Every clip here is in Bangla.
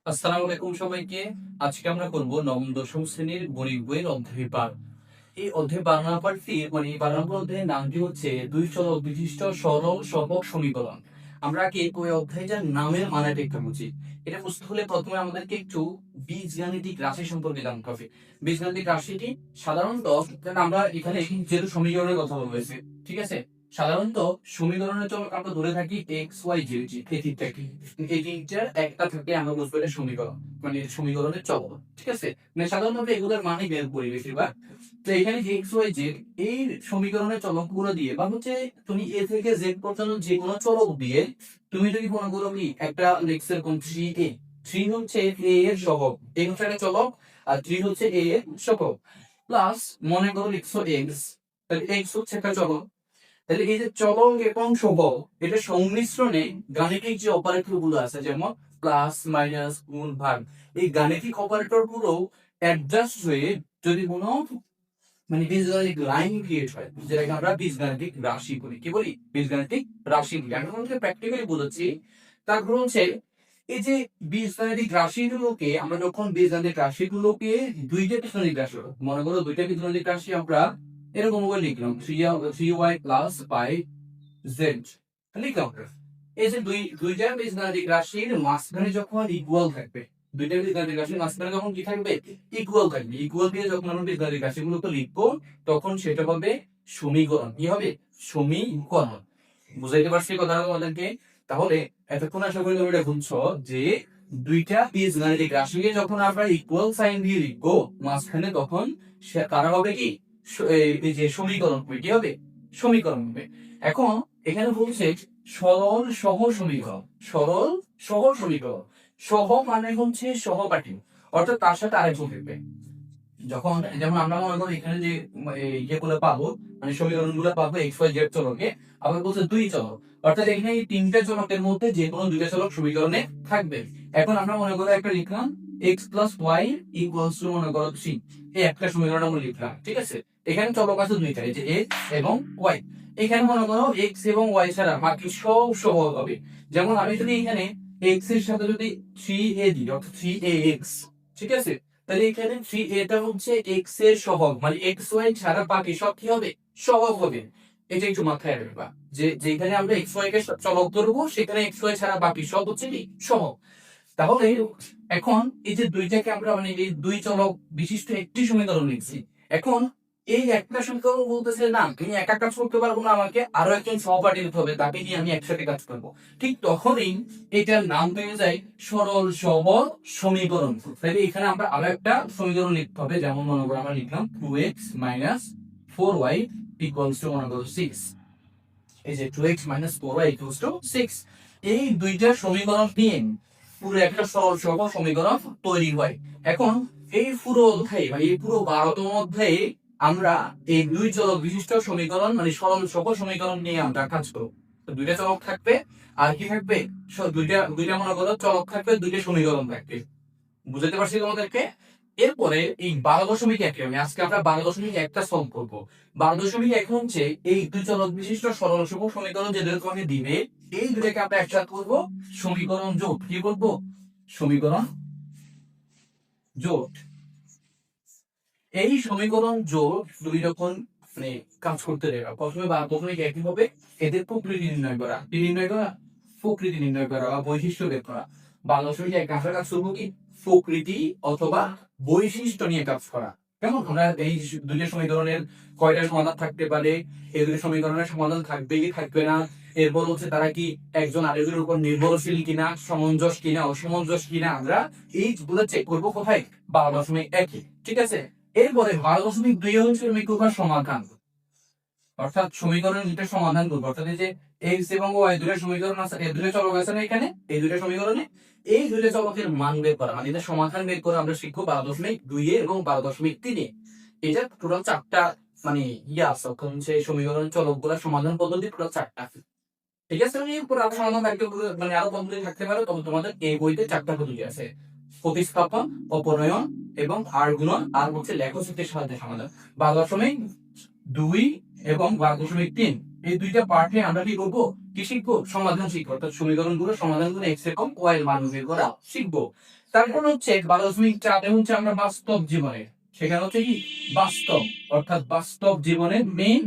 আসসালামু আলাইকুম সবাইকে। আজকে আমরা করব নবম দশম শ্রেণীর গণিত বইয়ের অধ্যায় 12। এই অধ্যায় 12 নাম্বারটি এই 12 নম্বর অধ্যায়ের নামটি হচ্ছে দুই চলক বিশিষ্ট সরল সহগ সমীকরণ। আমরা আগে ওই অধ্যায়টার নামের মানেটা একটু বুঝি। এটা বুঝতে হলে প্রথমে আমাদেরকে একটু বীজগাণিতিক রাশি সম্পর্কে জানতে হবে। বীজগাণিতিক রাশিটি সাধারণত আমরা এখানে যেহেতু সমীকরণের কথা বলা হয়েছে, ঠিক আছে, সাধারণত সমীকরণের চলক আমরা ধরে থাকি এক্স ওয়াই জেড, এই তিনটাকে, এই তিনটার একটা থেকে আমরা বুঝবো এটা সমীকরণ, মানে সমীকরণের চলক, ঠিক আছে। মানে সাধারণত এগুলোর মানে বের করি বেশিরভাগ। তো এখানে যে এক্স ওয়াই জেড এই সমীকরণের চলকগুলো দিয়ে বা হচ্ছে তুমি এ থেকে জেড পর্যন্ত যে কোনো চলক দিয়ে তুমি যদি মনে করো কি একটা এক্স এরকম থ্রি এ, থ্রি হচ্ছে এ এর সহগ, এ হচ্ছে একটা চলক, আর থ্রি হচ্ছে এ এর সহগ, প্লাস মনে করো লিখছো এক্স, তাহলে এক্স হচ্ছে একটা চলক। তাহলে এই যে চলক এবং সহগ এটা সংমিশ্রণে গাণিতিক যে অপারেটর গুলো আছে, যেমন প্লাস মাইনাস গুণ ভাগ, এই গাণিতিক অপারেটর গুলো অ্যাডজাস্ট হয়ে যদি কোনো বীজগাণিতিক লাইন ক্রিয়েট হয়, যেটাকে আমরা বীজগাণিতিক রাশি বলি। কি বলি? বীজগাণিতিক রাশি বলি। আমি তোমাকে প্র্যাকটিক্যালি বলেছি। তারপর হচ্ছে এই যে বীজগাণিতিক রাশিগুলোকে আমরা যখন বীজগাণিতিক রাশিগুলোকে দুইটা বীজগাণিতিক রাশি, মনে করো দুইটা বীজগাণিতিক রাশি আমরা এরকম করে লিখলাম, three Y plus five Z লিখলাম। এই যে দুইটা বীজগাণিতিক রাশির মাঝখানে যখন ইকুয়াল থাকবে, দুইটা বীজগাণিতিক রাশির মাঝখানে যখন কি থাকবে? ইকুয়াল থাকবে। ইকুয়াল দিয়ে যখন আমরা বীজগাণিতিক রাশিগুলোকে লিখবো তখন সেটা হবে সমীকরণ। কি হবে? সমীকরণ। বুঝাইতে পারছি কথাটা তোমাদেরকে? তাহলে এতক্ষণ আশা করি তুমি এটা বুঝছো যে দুইটা বীজগাণিতিক রাশিকে যখন আমরা ইকুয়াল সাইন দিয়ে লিখবো মাঝখানে, তখন তারা হবে কি? এই যে সমীকরণ হবে। কি হবে? সমীকরণ হবে। এখন এখানে বলছে সরল সহ সমীকরণ। সরল সহ সমীকরণ। সহ মানে হচ্ছে সহপাঠী, অর্থাৎ তার সাথে আরেকজন থাকবে। যখন যেমন আমরা মনে করি এখানে যে ইয়েগুলো পাবো, মানে সমীকরণ গুলো পাবো এক্স ওয়াই জেড চলকে, আবার বলছে দুই চলক, অর্থাৎ এখানে এই তিনটা চলকের মধ্যে যে কোনো দুইটা চলক সমীকরণে থাকবে। এখন আমরা মনে করো একটা লিখলাম X plus Y equals to মনে করো থ্রি, এই একটা সমীকরণ আমরা লিখলাম, ঠিক আছে। এখানে চলক আছে দুইটা, এই যে এক্স এবং ওয়াই। এখানে মনে করো এক্স এবং ওয়াই ছাড়া বাকি সব সহগ হবে। যেমন আমি যদি এখানে এক্স এর সাথে যদি থ্রি এ দিই, অর্থাৎ থ্রি এ এক্স, ঠিক আছে, তাহলে এখানে থ্রি এটা হচ্ছে এক্স এর সহগ, মানে এক্স ওয়াই ছাড়া বাকি সব কি হবে? সহগ হবে। এটা একটু মাথায় রাখবা যে যেখানে আমরা এক্স ওয়াই কে চলক ধরবো সেখানে এক্স ওয়াই ছাড়া বাকি সব হচ্ছে কি? সহগ। তাহলে এখন এই যে দুইটাকে আমরা এই দুই চলক বিশিষ্ট একটি সমীকরণ লিখছি। এখন এই একটা সমীকরণ বলতেছে না তুমি একা কাজ করতে পারবো না, আমাকে আরো একজন সহপাঠী দিতে হবে, তাকে নিয়ে আমি একসাথে কাজ করবো। ঠিক তখনই এটার নাম পেয়ে যায় সরল সহগ সমীকরণ। তাহলে এখানে আমরা আরো একটা সমীকরণ লিখতে হবে, যেমন মনে করো আমরা লিখলাম two X minus four Y equals to মনে করো সিক্স। এই যে two X minus four Y equals to six, এই দুইটা সমীকরণ নিয়ে পুরো একটা সরল সহগ সমীকরণ তৈরি হয়। এখন এই পুরো অধ্যায়ে বা এই পুরো 12তম অধ্যায়ে আমরা এই দুই চলক বিশিষ্ট সমীকরণ মানে সরল সহগ সমীকরণ নিয়ে আমরা কাজ করব। তো দুইটা চলক থাকবে, আর কি থাকবে? দুইটা দুইটা মনে করো চলক থাকবে, দুইটা সমীকরণ থাকবে। বুঝাতে পারছি তোমাদেরকে? এরপরে এই 12.1 আমি আজকে আমরা 12.1টা সলভ করবো। 12.1 হচ্ছে এই দুই চলক বিশিষ্ট সরল সহগ সমীকরণ যে তোমাকে দিবে, এই দুটাকে আমরা একসাথে করবো সমীকরণ জোট। কি বলবো? সমীকরণ জোট। এই সমীকরণ জোট দুই যখন কাজ করতে দেবে, প্রথমে একই হবে এদের প্রকৃতি নির্ণয় করা। কি নির্ণয় করা? প্রকৃতি নির্ণয় করা বা বৈশিষ্ট্য বের করা। 12.1 আমরা কাজ করবো কি? প্রকৃতি অথবা বৈশিষ্ট্য নিয়ে কাজ করা। কেমন? আমরা এই দুইটা সমীকরণের কয়টা সমাধান থাকতে পারে, এই দুই সমীকরণের সমাধান থাকবে কি থাকবে না, এরপর হচ্ছে তারা কি একজন আরেকজনের উপর নির্ভরশীল কিনা, সমঞ্জস কিনা, অসমঞ্জস কিনা, আমরা এইগুলো চেক করবো কোথায়? 12.1। ঠিক আছে। এরপরে 12.2 হচ্ছে মিক্রোকার সমাধান, অর্থাৎ সমীকরণ যেটা সমাধান করবো, অর্থাৎ এই যে এক্স এবং ওয়াই দুটো সমীকরণ আছে, এই দুটো চলক আছে না এখানে, এই দুটো সমীকরণে এই দুটো চলকের মান বের করা, মানে এটা সমাধান বের করে আমরা শিখবো 12.2 এবং 12.3। এটা টোটাল চারটা মানে আছে, হচ্ছে সমীকরণ চলক গুলা সমাধান পদ্ধতি টোটাল চারটা। ঠিক আছে, আমি পুরো আরো সমাধান থাকতে আরো পদ্ধতি থাকতে পারে, তবে তোমাদের এই বইতে চারটা পদ্ধতি আছে: প্রতিস্থাপন, অপনয়ন এবং আর গুণন, আর হচ্ছে লেখচিত্রের সাহায্যে সমাধান। 12.2 এবং 12.3 এই দুইটা পার্টে আমরা কি করবো, কি শিখবো, সমাধান শিখবো, অর্থাৎ সমীকরণগুলো সমাধান করে এক্স এর কম ওয়াই এর মান বের করা শিখবো। তারপর হচ্ছে 12.4 হচ্ছে আমরা বাস্তব জীবনে, সেখানে হচ্ছে কি বাস্তব, অর্থাৎ বাস্তব জীবনে মেইন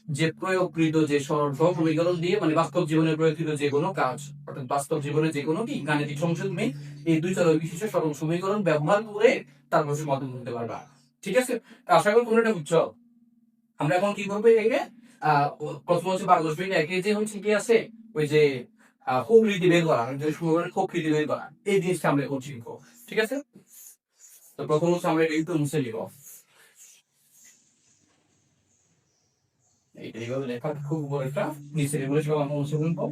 যে প্রয়োগকৃত যে সরল সমীকরণ দিয়ে, মানে বাস্তব জীবনে প্রয়োগকৃত যে কোনো কাজ, অর্থাৎ বাস্তব জীবনে যে কোনো কি গাণিতিক সমস্যা তুমি এই দুই চলক বিশিষ্ট সরল সমীকরণ ব্যবহার করে তারপর সমাধান করতে পারবা। ঠিক আছে, আশা করি তোমরা এটা বুঝছো। আমরা এখন কি করবো, একে প্রথম হচ্ছে 12.1 যে হচ্ছে কি আছে ওই যে প্রকৃতি বের করা, যে সমীকরণের প্রকৃতি বের করা, এই জিনিসটা আমরা এখন শিখবো। ঠিক আছে, তো প্রথম হচ্ছে আমরা এটা একটু মুছে নিব। এইভাবে লেখা খুব বড় একটা নিচে এগুলো সব আমরা মুছে ফেলবো।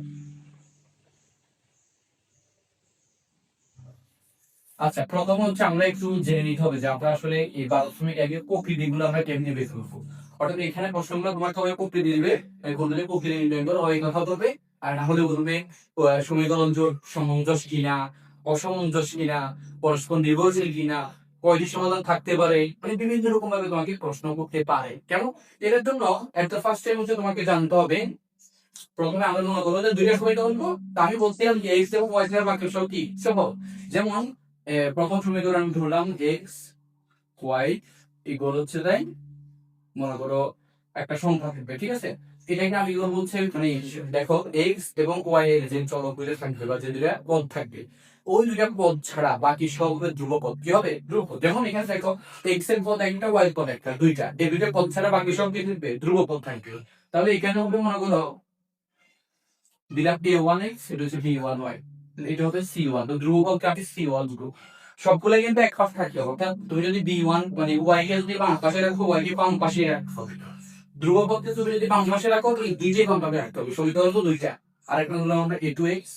আচ্ছা, প্রথম হচ্ছে আমরা একটু জেনে নিতে হবে যে আমরা আসলে এই 12.1 প্রকৃতি গুলো আমরা কেমনে বের করবো। অর্থাৎ এখানে প্রশ্নগুলো তোমাকে হবে প্রকৃতি দিবে, বললে প্রকৃতি নির্ণয় করো, হয় কথা বলবে, আর না হলে বলবে সমীকরণ জোট সমঞ্জস কিনা, অসমঞ্জস কিনা, পরস্পর নির্ভরশীল কিনা, কয়টি সমাধান থাকতে পারে, মানে বিভিন্ন রকম ভাবে তোমাকে প্রশ্ন করতে পারে। কেন, এটার জন্য একটা ফার্স্ট টাইম হচ্ছে তোমাকে জানতে হবে, প্রথমে আমরা মনে করবো যে দুইটা সমীকরণ, তো আমি বলছিলাম যে এক্স এবং ওয়াই এর বাক্য সহ কি সহজ। যেমন প্রথম সমীকরণ আমি ধরলাম এক্স ওয়াই ইকুয়াল হচ্ছে তাই, মনে করো একটা সংখ্যা থাকবে, ঠিক আছে, এটাকে আমি ইকুয়াল বলছি, মানে দেখো এক্স এবং ওয়াই এর যে চলক দুইটা থাকবে বা যে দুইটা পদ থাকবে, ওই দুইটা পদ ছাড়া বাকি সব হবে ধ্রুবপদ। কি হবে, ধ্রুবপদ। যেমন এখানে দেখো এক্স এর পদ একটা, ওয়াই এর পদ একটা, দুইটা, এই দুইটা পদ ছাড়া বাকি সব কি থাকবে, ধ্রুবপদ থাকবে। তাহলে এখানে হবে মনে করো দিলাম ডি ওয়ান এক্স, এটা হচ্ছে ডি ওয়ান ওয়াই, এটা হবে সি ওয়ান, তো ধ্রুবক কাটি সি ওয়ান গ্রুপ, সবগুলো কিন্তু এক পাশ থাকতে হবে। অর্থাৎ তুমি যদি বি ওয়ান মানে ওয়াই কে যদি বাম পাশে রাখো, ওয়াই কে বাম পাশে রাখতে হবে। ধ্রুবককে তুমি যদি বাম পাশে রাখো, তো দুইটাই বাম পাশে রাখতে হবে, সমীকরণ তো দুইটা। আরেকটা হলো আমরা এ টু এক্স,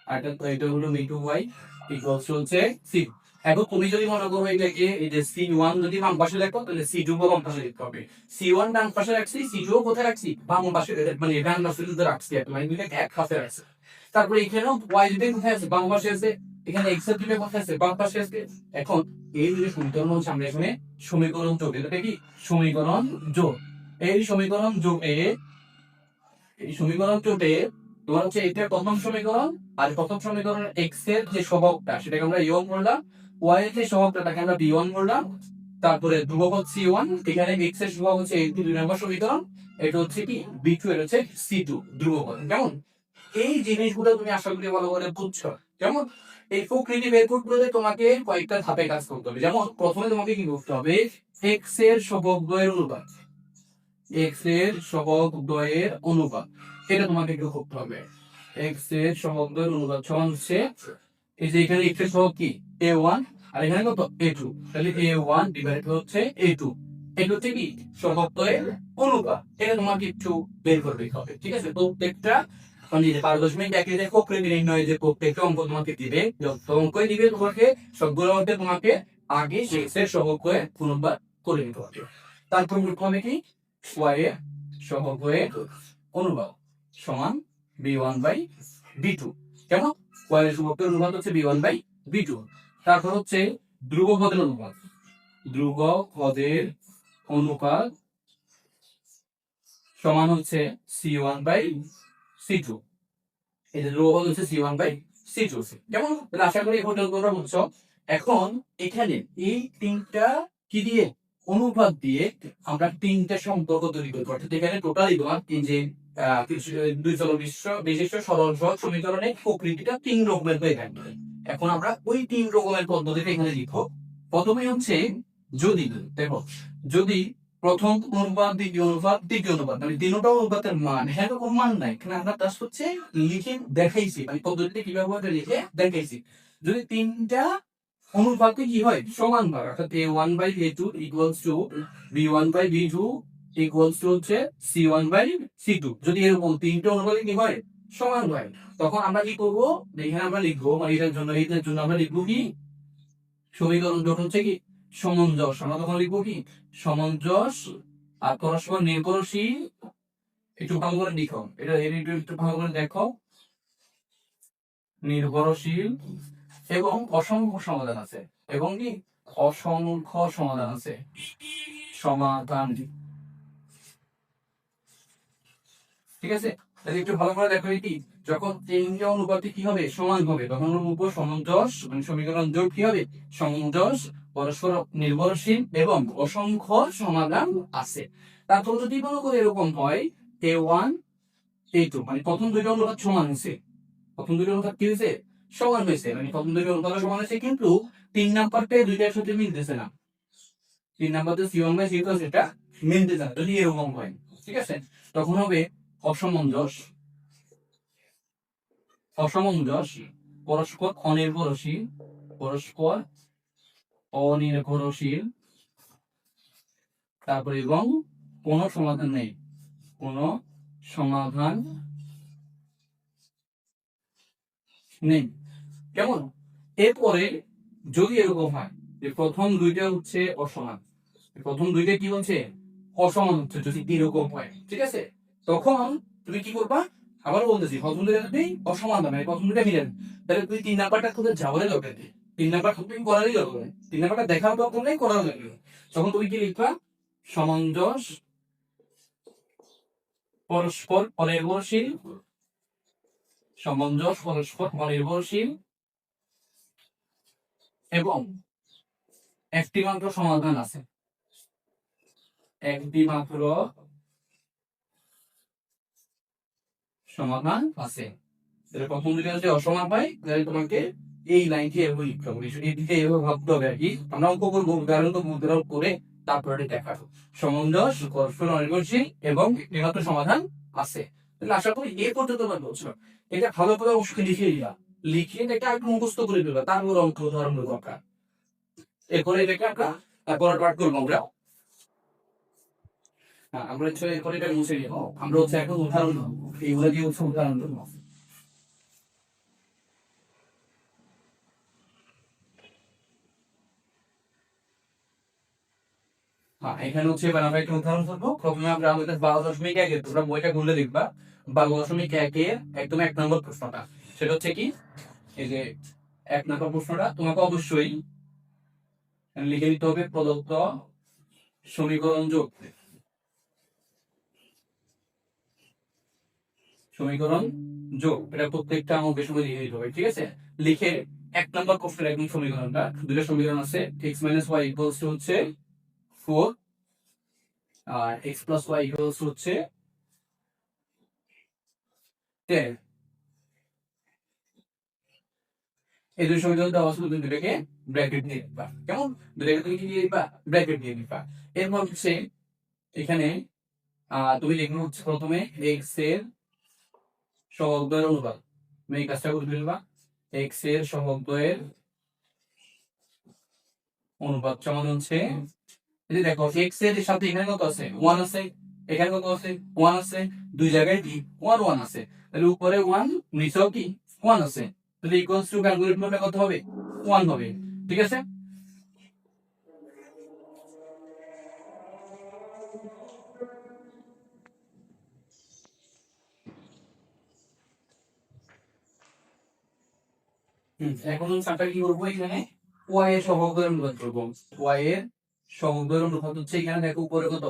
আর এটা হলো বি টু ওয়াই ইকুয়ালস হচ্ছে সি। এখন তুমি যদি মনে করো এটাকে এই যে সি ওয়ান যদি বাম পাশে রাখো, তাহলে সি টু বাম পাশে লিখতে হবে। সি ওয়ান ডান পাশে রাখছি, সি টু কোথায় রাখছি, বাম পাশে, মানে ডান পাশে রাখছি, মানে দুইটা এক পাশে রাখছি। তারপরে এখানেও ওয়াই দুটো কোথায় আছে, বাম পাশে আছে, এখানে এক্স এর দুটো কোথায় আছে, বাম পাশে আছে। এখন এই দুটো সমীকরণ হচ্ছে আমরা এখানে সমীকরণ যোগ, এটা কি সমীকরণ যোগ। এই সমীকরণ যোগে, এই সমীকরণ যোগে তোমার হচ্ছে এটা প্রথম সমীকরণ, আর প্রথম সমীকরণের এক্স এর যে সহগটা সেটাকে আমরা ইয়ন করলাম, ওয়াই এর যে সহগটা তাকে আমরা বি ওয়ান করলাম, তারপরে ধ্রুবপদ সি ওয়ান, এখানে এক্স এর সহগ হচ্ছে এই দুই নম্বর সমীকরণ, এটা হচ্ছে কি বি টু, এটা হচ্ছে সি টু ধ্রুবপদ। কেমন, এই জিনিসগুলো তুমি আশা করি ভালো করে বুঝছো। যেমন এই প্রকৃতি বের করতে তোমাকে কয়েকটা ধাপে কাজ করতে হবে। যেমন প্রথমে তোমাকে কি করতে হবে, এক্স এর সহগ দ্বয়ের অনুপাত, এক্স এর সহগ দ্বয়ের অনুপাত, এটা তোমাকে একটু করতে হবে। এক্স এর সহগ দ্বয়ের অনুপাত সমান হচ্ছে এই যে এখানে এক্স এর সহগ কি এ ওয়ান, আর এখানে কত এ টু, তাহলে এ ওয়ান ডিভাইড হচ্ছে এ টু, এটা হচ্ছে কি সহগ দ্বয়ের অনুপাত। এটা তোমাকে একটু বের করবে হবে। ঠিক আছে, প্রত্যেকটা মানে 12.1 যে প্রকৃতি নির্ণয় যে প্রত্যেকটা অঙ্ক তোমাকে দিবে, যত অঙ্কই দিবে তোমাকে সবগুলোর মধ্যে তোমাকে আগে এক্স এর সহগ দ্বয়ের অনুপাত করে নিতে হবে। তারপর হবে কি ওয়াই এর সহগ দ্বয়ের অনুপাত সমান B one by B two. কেমন, ওয়াই এর সহগ দ্বয়ের অনুপাত হচ্ছে B one by B two. তারপর হচ্ছে ধ্রুবপদের অনুপাত, ধ্রুবপদের অনুপাত সমান হচ্ছে C one by C two. এটা ধ্রুবপদ হচ্ছে C one by C two. কেমন, আশা করি এখন তোমরা বুঝছো। এখন এখানে এই তিনটা কি দিয়ে, অনুপাত দিয়ে আমরা তিনটা সম্পর্ক তৈরি করবো। অর্থাৎ এখানে টোটালি তোমার তিন যে দুই চল বিশিষ্ট সরল সহজ সমীকরণের প্রকৃতিটা তিন রকমের হয়ে থাকবে। এখন আমরা ওই তিন রকমের পদ্ধতিটা এখানে লিখবো। প্রথমে হচ্ছে যদি, দেখো যদি প্রথম অনুপাত, দ্বিতীয় অনুপাত, তৃতীয় অনুপাত, মানে তিনটা অনুপাতের মান, হ্যাঁ কোনো মান নাই, এখানে আমরা জাস্ট হচ্ছে লিখে দেখাইছি, মানে পদ্ধতিতে কিভাবে হবে লিখে দেখাইছি। যদি তিনটা অনুপাতে কি হয় সমান হয়, অর্থাৎ A one by A two equals to B one by B two equals to হচ্ছে C one by C two, যদি এরকম তিনটা অনুপাতে কি হয় সমান হয়, তখন আমরা কি করবো, এখানে আমরা লিখবো, মানে এটার জন্য আমরা লিখবো কি সমীকরণ যখন হচ্ছে কি সমঞ্জস, আমরা তখন লিখবো কি সমঞ্জস, আর পরস্পর নির্ভরশীল। একটু ভালো করে লিখো, এটা একটু ভালো করে দেখো, নির্ভরশীল এবং অসংখ্য সমাধান আছে, এবং কি অসংখ্য সমাধান আছে, সমাধান। ঠিক আছে, তাহলে একটু ভালো করে দেখো এটি যখন তিনটি অনুপাতই কি হবে সমান হবে তখন উপর সামঞ্জস মানে সমীকরণ জোট কি হবে সামঞ্জস পরস্পর নির্ভরশীল এবং অসংখ্য সমাধান আছে। তারপর যদি মনে করে এরকম হয় A1 A2 মানে প্রথম দুইটা অনুপাত সমান হয়েছে, প্রথম দুইটা অনুপাত কি হয়েছে সমান হয়েছে, মানে প্রথম দুইটা অনুপাত সমান হয়েছে কিন্তু 3 নাম্বারটা দুইটার সাথে মিলতেছে না, 3 নাম্বারতে C1 বাই C2 সেটা মিলতেছে না। যদি এরকম হয় ঠিক আছে তখন হবে অসামঞ্জস, অসামঞ্জস পরস্পর অনির্ভরশীল, পরস্পর অনির্ভরশীল তারপরে এবং কোনো সমাধান নেই, কোনো সমাধান নেই। কেমন? এরপরে যদি এরকম হয় যে প্রথম দুইটা হচ্ছে অসমান, প্রথম দুইটা কি বলছে অসমান হচ্ছে, যদি এরকম হয় ঠিক আছে তখন তুমি কি করবা, আবার বলতেছি প্রথম দুইটা যদি অসমান হবে প্রথম দুইটা মিলেন তাহলে তুই 3 নাম্বারটা খুঁজে যাওয়ারই দরকার নেই, 3 নাম্বার তুমি করারই দরকার নেই, 3 নাম্বারটা দেখার দরকার নেই, করার দরকার নেই। তখন তুমি কি লিখবা সামঞ্জস পরস্পর অনির্ভরশীল, সামঞ্জস পরস্পর অনির্ভরশীল এবং একটি মাত্র সমাধান আছে, একটি মাত্র সমাধান আছে। তাহলে প্রথম দুটো যদি অসমান হয় তাহলে তোমাকে এই লাইনটি এভাবে লিখতে হবে, এই দিকে এভাবে ভাবতে হবে আর কি। আমরা অঙ্ক করবো উদাহরণ তো উদাহরণ করে তারপরে দেখাবো সামঞ্জস পরস্পর অনির্ভরশীল এবং একটি মাত্র সমাধান আছে। তাহলে আশা করি এ পর্যন্ত তোমরা বলছো, এটা ভালো করে অবশ্যই লিখে দিবা, লিখে এটা একটু মুখস্থ করে দিবা, তারপর অঙ্ক উদাহরণ দরকার। এরপরে এটাকে আমরা পরের পাঠ করবো আমরা। হ্যাঁ আমরা হচ্ছে এরপরে এটা মুছে দিব, আমরা হচ্ছে এখন উদাহরণ এইগুলো দিয়ে হচ্ছে উদাহরণ দেবো। হ্যাঁ এখানে হচ্ছে এবার আমরা একটা উদাহরণ করবো। প্রথমে আমরা আমাদের 12.1 তোমরা বইটা খুলে দেখবা 12.1 একদম 1 নম্বর প্রশ্নটা, সেটা হচ্ছে কি এই যে 1 নম্বর প্রশ্নটা তোমাকে অবশ্যই লিখে দিতে হবে প্রদত্ত সমীকরণ যোগ, সমীকরণ যোগ এটা প্রত্যেকটা আমাকে সময় লিখে দিতে হবে ঠিক আছে। লিখে 1 নম্বর প্রশ্নের একদম সমীকরণটা, দুটো সমীকরণ আছে x - y হচ্ছে 4 আর x + y হচ্ছে 10, এই দুই সমীকরণ দেওয়া আছে, তুমি দুটোকে ব্র্যাকেট দিয়ে দিবা, কেমন দুটোকে তুমি কি দিয়ে দিবা ব্র্যাকেট দিয়ে দিবা। এরপর হচ্ছে এখানে তুমি লিখবে হচ্ছে প্রথমে x এর সহগদ্বয়ের অনুপাত, তুমি এই কাজটা করে ফেলবা, x এর সহগদ্বয়ের অনুপাত সমান হচ্ছে এই যে দেখো x এর সাথে এখানে কত আছে 1 আছে, এখানে কত আছে 1 আছে, দুই জায়গায় কি 1 1 আছে, তাহলে উপরে 1 নিচেও কি 1 আছে, তাহলে ইকুয়ালস টু ক্যালকুলেট করলে কত হবে 1 হবে ঠিক আছে। এখন আমরা কি করবো এখানে y এর সহগের অনুপাত করবো, y এর সহগের অনুপাত হচ্ছে এখানে দেখো উপরে কত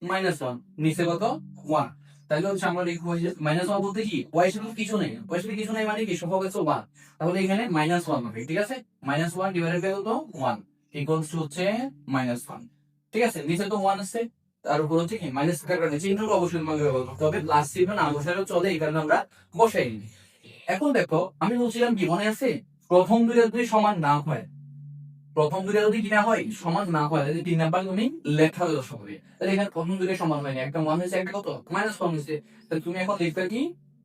-1 নিচে কত 1, তাহলে হচ্ছে আমরা লিখবো যে -1 বলতে কি y এর সাথে কিছু নেই, y এর সাথে কিছু নেই মানে কি সহগ হচ্ছে 1, তাহলে এখানে -1 হবে ঠিক আছে, -1 ডিভাইডেড বাই কত 1 ইকুয়ালস টু হচ্ছে -1 ঠিক আছে। নিচে তো 1 আছে তার উপর হচ্ছে কি মাইনাস থাকার কারণে চিহ্নটা অবশ্যই তোমাকে ব্যবহার করতে হবে, প্লাস চিহ্ন না বসালেও চলে, এই কারণে আমরা বসাই নিই। এখন দেখো আমি বলছিলাম কি মনে আছে প্রথম দুইটা যদি সমান না হয়, প্রথম দুইটা যদি কি না হয় সমান না হয় তাহলে 3 নাম্বার তুমি লেখা দোষ হবে, তাহলে এখানে প্রথম দুইটা সমান হয়নি, একটা 1 হয়েছে একটা কত -1 হয়েছে, তাহলে তুমি এখন লিখবে কি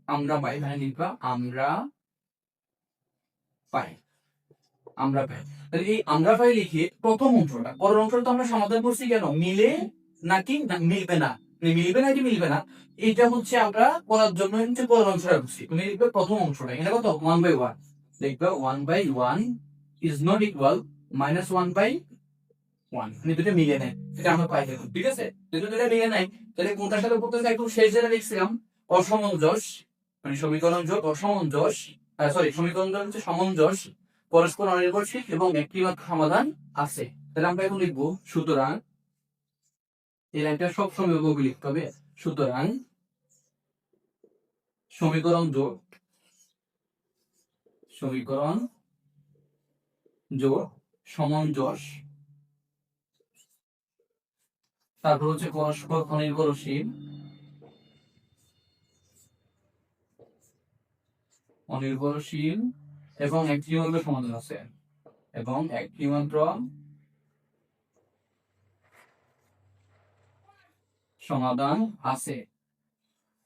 আমরা পাই, মানে লিখবা আমরা পাই, আমরা পাই। তাহলে এই আমরা পাই লিখে প্রথম অংশটা, পরের অংশটা তো আমরা সমাধান করছি কেন মিলে নাকি মিলবে না, মিলবে নাকি মিলবে না এটা হচ্ছে আমরা করার জন্য হচ্ছে পরের অংশটা করছি। তুমি লিখবে প্রথম অংশটা এখানে কত 1/1 লিখবে 1/1 ইজ নট ইকুয়াল -1/1, মানে দুটো মিলে নেয় এটা আমরা পাই দেখুন ঠিক আছে। দুটো মিলে নেয় তাহলে কোনটার সাথে করতে একটু শেষ যেটা লিখছিলাম অসামঞ্জস, মানে সমীকরণ যোগ অসামঞ্জস, সরি সমীকরণ যোগ হচ্ছে সামঞ্জস পরস্পর অনির্ভরশীল এবং একটি মাত্র সমাধান আছে। তাহলে আমরা এখন লিখবো সুতরাং এই লাইনটা সবসময় লিখতে হবে, সুতরাং সমীকরণ জোড়, সমীকরণ জোড় সমঞ্জস, তারপর হচ্ছে পরস্পর অনির্ভরশীল, অনির্ভরশীল এবং একটি মাত্র সমাধান আছে, এবং একটি মাত্র সমাধান আছে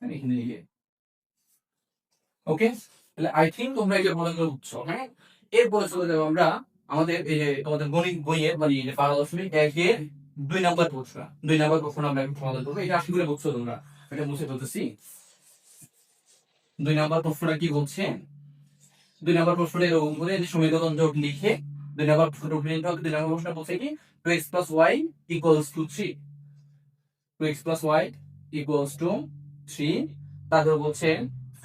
এখানে লিখে। ওকে, তাহলে আই থিঙ্ক তোমরা এই যে পড়াগুলো বুঝছো। হ্যাঁ, এরপরে চলে যাবো আমরা আমাদের এই যে তোমাদের গণিত বইয়ের মানে 5.1 2 নাম্বার প্রশ্ন, 2 নাম্বার প্রশ্ন আমরা এখন সমাধান করবো। এটা আশা করে বুঝছো তোমরা, এটা মুছে ফেলতেছি। 2 নাম্বার প্রশ্নটা কি বলছে? 2 নাম্বার প্রশ্নটা এরকম করে যে সমীকরণ জোট লিখে 2 নাম্বার প্রশ্নটা উঠে নিতে হবে। 2 নাম্বার প্রশ্ন বলছে কি 2x + y = 3, 2x + y = 3, তারপর বলছে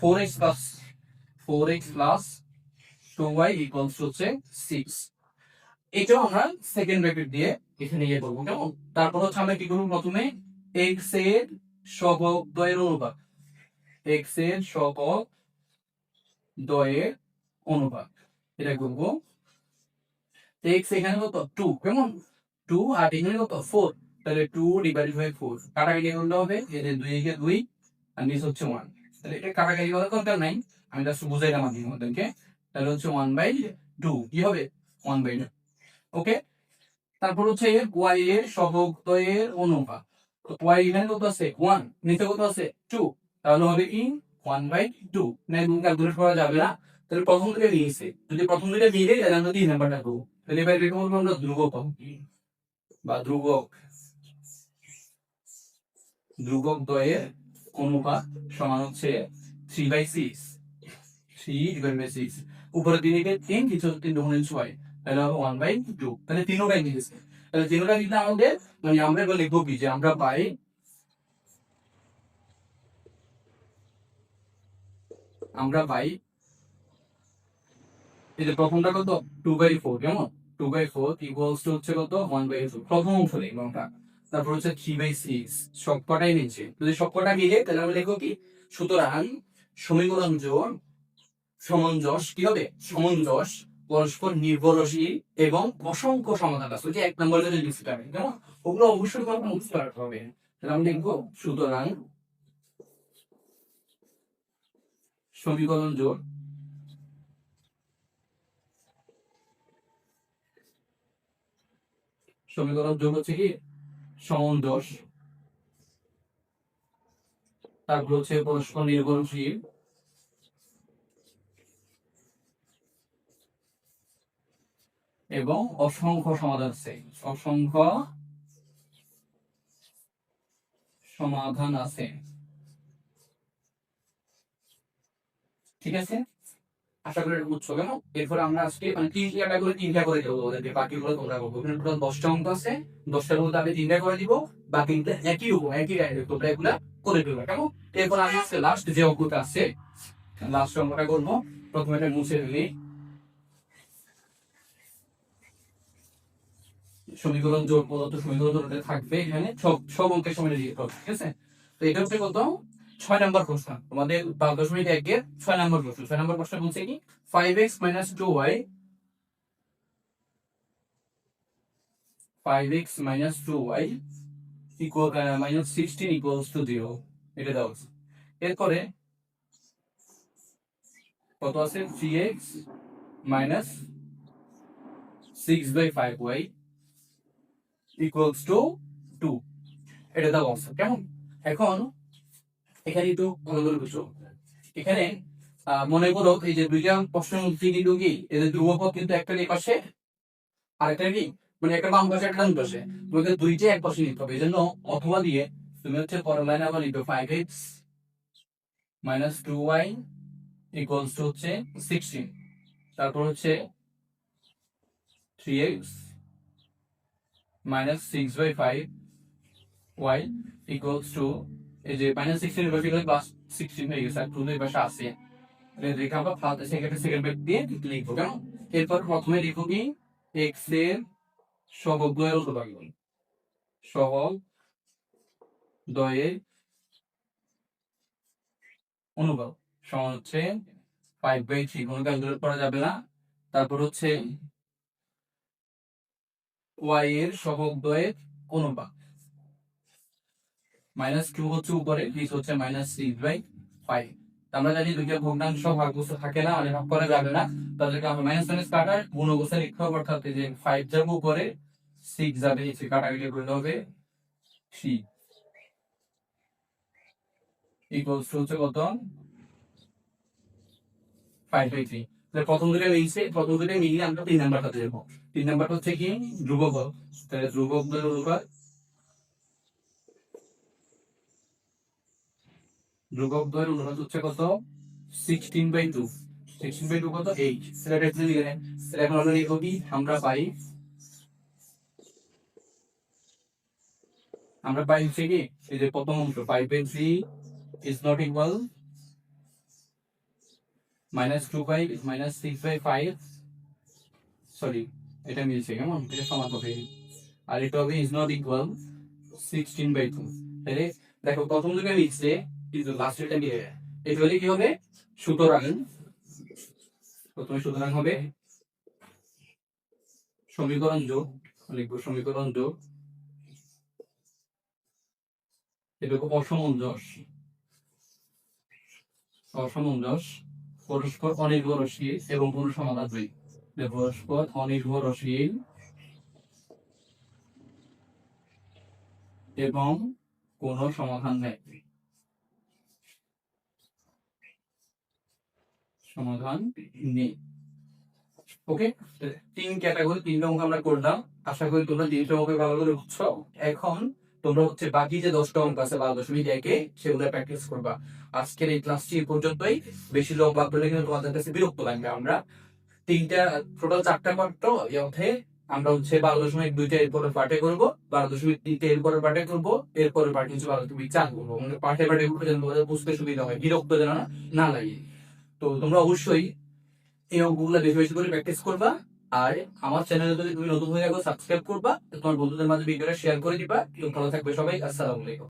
4x + 2y = 6। এটাও আমরা সেকেন্ড ব্র্যাকেট দিয়ে এখানে ইয়ে করবো, কেমন? তারপর হচ্ছে আমরা কি করবো, প্রথমে x এর সহগ দ্বয়ের অনুপাত, x এর সহগ দ্বয়ের অনুপাত এটা করবো। x এখানে কত 2, কেমন 2, আর এখানে কত 4, তাহলে 2/4 কাটাকাটি করলে হবে এর 2 কে 2 আর নিচে হচ্ছে 1, তাহলে এটা কাটাকাটি করার দরকার নাই, আমি জাস্ট বুঝাইলাম আপনাদেরকে। তাহলে হচ্ছে 1/2 কি হবে 1/2। ওকে, তারপর হচ্ছে y এর সহগ দ্বয়ের অনুপাত, তো y এখানে কত আছে 1, নিচে কত আছে 2, তাহলে হবে কি 1/2। না ক্যালকুলেট করা যাবে না, তাহলে প্রথম দুটো নিয়েছে, যদি প্রথম দুটো মিলে তাহলে আমরা 3 নাম্বারটা করবো। তাহলে এবার এটা বলবো আমরা ধ্রুবক বা ধ্রুবক, ধ্রুবক দ্বয়ের অনুপাত সমান হচ্ছে 3/6, 3/6, উপরে 3 কে 3, কিছু 3 গুণন 6, তাহলে হবে 1/2। তাহলে তিনোটাই নিয়েছে, তাহলে তিনোটা কিন্তু আমাদের মানে আমরা এবার লিখবো কি যে আমরা পাই, এই যে প্রথমটা কত 2/4, কেমন 2/4 হচ্ছে কত 1/2, প্রথম অংশ লিখলামটা। তারপর হচ্ছে 3/6 সবকটাই নিচে, যদি সবকটা মিলে তাহলে আমরা লিখবো কি, সুতরাং সমীকরণ জোড় সমঞ্জস কি হবে, সমঞ্জস পরস্পর নির্ভরশীল এবং অসংখ্য সমাধান আছে, ওই যে 1 নম্বরে যদি লিখতে পারি, কেমন ওগুলো অবশ্যই করতে হবে। তাহলে আমরা লিখবো সুতরাং সমীকরণ জোড় হচ্ছে কি সমঞ্জস, তারপর হচ্ছে পরস্পর নির্ভরশীল এবং অসংখ্য সমাধান আছে, অসংখ্য সমাধান আছে। ঠিক আছে, আশা করি এটা বুঝছো, কেন? এরপর আমরা আজকে মানে 3টা করে দেবো ওদেরকে, বাকিগুলো তোমরা করবো। টোটাল 10টা অঙ্ক আছে, 10টার মধ্যে আমি 3টা করে দিব, বাকিটা একই রকম একই ডাইরেক্ট তোমরা এগুলা করে দিবে, কেমন? এরপর আমি আজকে লাস্ট যে অঙ্কটা আছে, লাস্ট অঙ্কটা করবো। প্রথমে এটা মুছে দিই, সমীকরণ জোড় পদার্থ সমীকরণ জোড় থাকবে এখানে, সব অঙ্কের সময় দিয়ে হবে, ঠিক আছে? তো এটা হচ্ছে কত 6 নাম্বার প্রশ্ন, তোমাদের 12.1 এর 6 নাম্বার প্রশ্ন। 6 নাম্বার প্রশ্ন বলছে কি 5x - 2y, 5x - 2y -16 = 0, এটা দেওয়া আছে। এরপরে কত আছে 3x - 6/5y = 2, এটা দেওয়া আছে, কেমন? এখন এখানে একটু ভালো করে বুঝো, এখানে মনে করো এই যে দুইটা প্রশ্নের মধ্যে কিন্তু কি এদের ধ্রুবপদ কিন্তু একটা এই পাশে আরেকটা কি, মানে একটা বাম পাশে একটা ডান পাশে, তোমাকে দুইটাই এক পাশে নিতে হবে। এই জন্য অথবা দিয়ে তুমি হচ্ছে পরের লাইনে আবার লিখবে 5x - 2y হচ্ছে 16, তারপর হচ্ছে 3x - 6/5y এই যে -16 এর পাশে +16 হয়ে গেছে, আর 2 এর পাশে আছে, রেখে আমরা ফার্স্ট সেকেন্ড ব্র্যাকেট দিয়ে লিখবো, কেমন? এরপর প্রথমে লিখবো কি x এর সহগ দ্বয়ের অনুপাত, সহগ দ্বয়ের অনুপাত, সমান হচ্ছে 5/3, কোনো ক্যালকুলেট করা যাবে না। তারপর হচ্ছে y এর সহগ দ্বয়ের অনুপাত, -2 হচ্ছে উপরে, নিচে হচ্ছে -6/5। আমরা জানি দুইটা ভগ্নাংশ ভাগবস্তু থাকে না, মানে ভাগ করা যাবে না, তাদেরকে আমরা মাইনাস মাইনাস কাটার গুণবস্থায় লিখতে হবে, অর্থাৎ এই যে 5 যাবে উপরে, 6 যাবে নিচে, কাটাকাটি করলে হবে 3 ইকুয়ালস টু হচ্ছে কত 5/3। তাহলে প্রথম দুটো মিলিয়ে আমরা 3 নাম্বারটাতে যাবো। 3 নাম্বারটা হচ্ছে কি ধ্রুবক, তাহলে ধ্রুবকদের অনুপাত, ধ্রুবক দ্বয়ের অনুপাত হচ্ছে কত 16/2। 16/2 কত 8। সেটা দেখতে দিলেন, এখন আমরা লিখব কি, আমরা পাই হচ্ছে কি এই যে প্রথম অংশ 5/3 is not equal -2/, -6/5, সরি এটা মিলছে, কেমন এটা সমান হবে, আর এটা হবে is not equal 16/2। তাহলে দেখো প্রথম দুটো মিলছে কিন্তু লাস্ট এটা মিলে যায়, এটা হলে কি হবে, সুতরাং প্রথমে সুতরাং হবে সমীকরণ যোগ, লিখবো সমীকরণ যোগ, এটা অসমঞ্জস পরস্পর অনির্ভরশীল এবং কোন সমাধান দুই, পরস্পর অনির্ভরশীল এবং কোন সমাধান নেই, সমাধান নেই। ওকে, 3 ক্যাটাগরি, 3 অঙ্ক আমরা করলাম। আশা করি তোমরা 3টা অঙ্ক ভালো করে বুঝছো। এখন তোমরা হচ্ছে বাকি যে 10টা অঙ্ক আছে 12.1 সেগুলো প্র্যাকটিস করবা। আজকের এই ক্লাসটি এই পর্যন্তই। বেশি লম্বা করলে কিন্তু তোমাদের কাছে বিরক্ত লাগবে। আমরা টোটাল 4টা পার্ট, এই অর্থে আমরা হচ্ছে 12.2টা এরপরের পার্টে করবো, 12.3টা এরপরের পার্টে করবো, এরপরের পার্ট হচ্ছে 12.4 করবো। মানে পার্টে করবো যেন তোমাদের বুঝতে সুবিধা হয়, বিরক্ত যেন না লাগে। তো তোমরা অবশ্যই এই অঙ্কগুলো বেশি বেশি করে প্র্যাকটিস করবা। আর আমার চ্যানেলে যদি তুমি নতুন হয়ে থাকো সাবস্ক্রাইব করবা, তোমার বন্ধুদের মাঝে ভিডিওটা শেয়ার করে দিবা। ভালো থাকবে সবাই, আসসালামু আলাইকুম।